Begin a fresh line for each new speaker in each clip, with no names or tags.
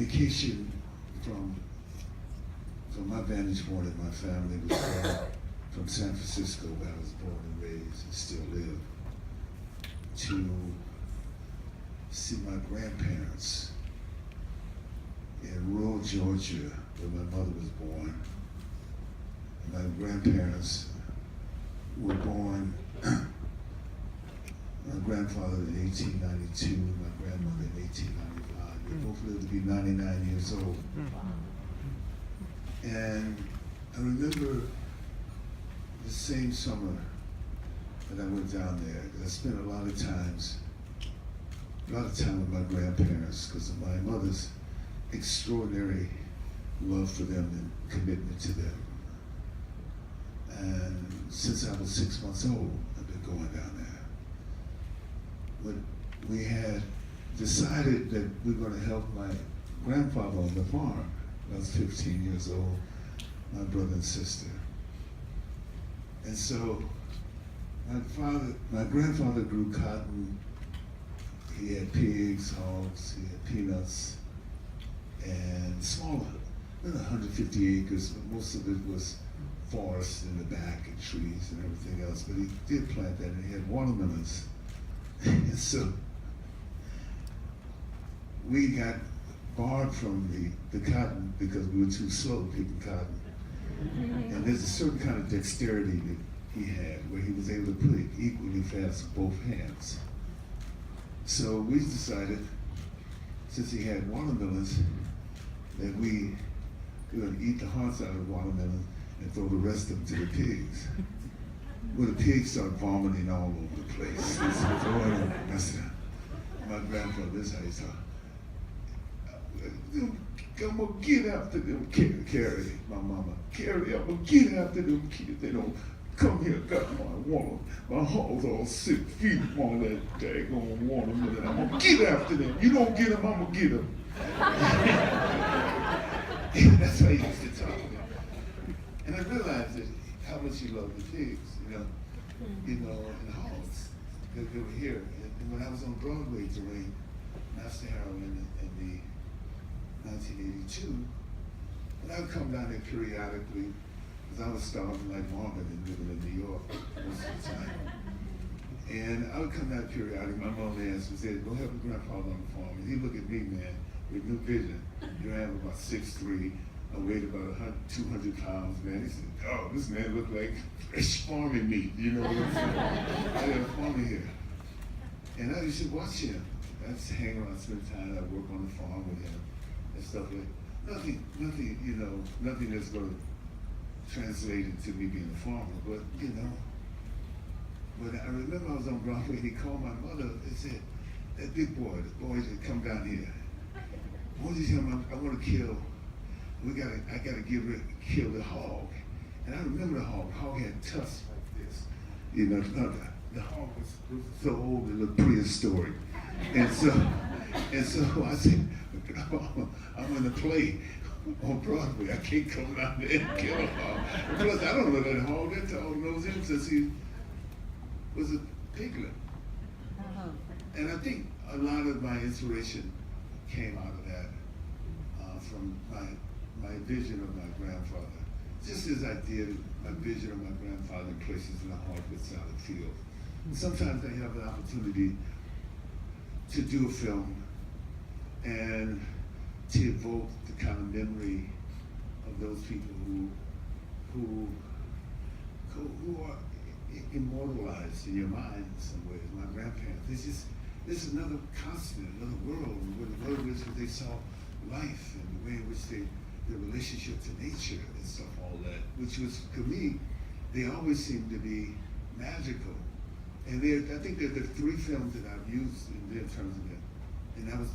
vacation from my vantage point of my family was from San Francisco, where I was born and raised and still live, to see my grandparents in rural Georgia, where my mother was born. And my grandparents were born, my grandfather in 1892, my grandmother in 1895. They both lived to be 99 years old. And I remember the same summer that I went down there, because I spent a lot of time with my grandparents because of my mother's extraordinary love for them and commitment to them. And since I was 6 months old, I've been going down there. But we had decided that we were going to help my grandfather on the farm. I was 15 years old, my brother and sister. And so my grandfather grew cotton. He had pigs, hogs, he had peanuts, and smaller, 150 acres, but most of it was forest in the back and trees and everything else. But he did plant that, and he had watermelons. And so we got barred from the cotton because we were too slow picking cotton. And there's a certain kind of dexterity that he had where he was able to put it equally fast with both hands. So we decided, since he had watermelons, that we were going to eat the hearts out of the watermelon and throw the rest of them to the pigs. Well, the pigs started vomiting all over the place. They started throwing them. I said, my grandfather, this is how he talked. I'm gonna get after them, Carrie, my mama. Carrie, I'm gonna get after them kids. They don't come here, got my hogs all sick, feed them all that daggone watermelon. I'm gonna get after them. You don't get them, I'm gonna get them. That's how he used to talk. And I realized that how much he loved the pigs, and the hogs, because they were here. And when I was on Broadway doing Master Heroine in the 1982, and I would come down there periodically, because I was starving like Marvin and living in New York most of the time. And I would come down periodically. My mom asked me, said, go help your grandfather on the farm. And he looked at me, man, with new vision. You have about 6'3", I weighed about 200 pounds, man. He said, oh, this man looked like fresh farming meat, you know what I'm saying? I got a farmer here. And I used to watch him. I'd hang around, spend time, I'd work on the farm with him and stuff like that. Nothing that's going to translate into me being a farmer, but But I remember I was on Broadway and he called my mother and said, that big boy, the boys that come down here, I want to tell him I want to kill, I gotta kill the hog. And I remember the hog. The hog had tusks like this. The hog was so old it looked prehistoric. And so I said, I'm in a play on Broadway. I can't come down there and kill a hog. Plus, I don't know that hog. That dog knows him since he was a piglet. And I think a lot of my inspiration came out of that, from my vision of my grandfather. Just as I did my vision of my grandfather in places in a hardwood solid field. And sometimes I have an opportunity to do a film and to evoke the kind of memory of those people who are immortalized in your mind in some ways. My grandparents. This is another continent, another world, where the way in which they saw life and the way in which their relationship to nature and stuff, all that, which was, to me, they always seemed to be magical. And I think they're the three films that I've used in terms of it. And that was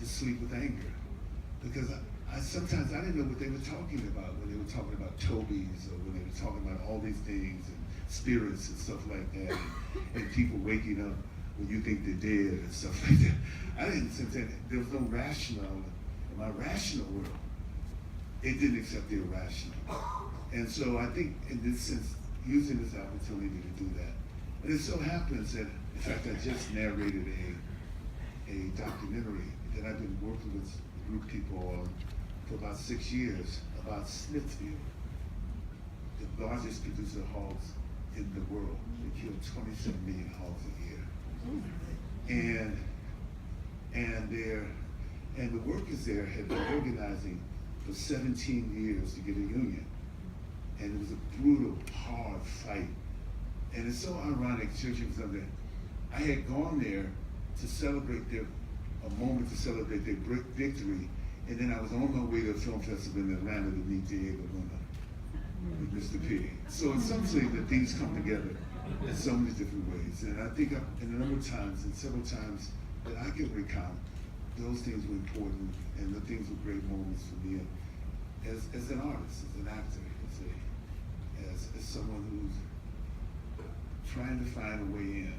To Sleep with Anger. Because I sometimes I didn't know what they were talking about when they were talking about Toby's or when they were talking about all these things and spirits and stuff like that, and people waking up when you think they're dead and stuff like that. I didn't think that there was no rational in my rational world. It didn't accept the irrational. And so I think in this sense, using this opportunity to do that. And it so happens that, in fact, I just narrated a documentary that I've been working with group people on for about 6 years about Smithfield, the largest producer of hogs in the world. They kill 27 million hogs a year. And the workers there had been organizing for 17 years to get a union. And it was a brutal, hard fight. And it's so ironic, Church of Sunday, I had gone there to celebrate a moment to celebrate their victory, and then I was on my way to a film festival in Atlanta to meet Diego Luna with Mr. P. So it's something that things come together in so many different ways. And I think in a number of times, and several times that I can recount, those things were important, and the things were great moments for me as an artist, as an actor, as someone who's trying to find a way in.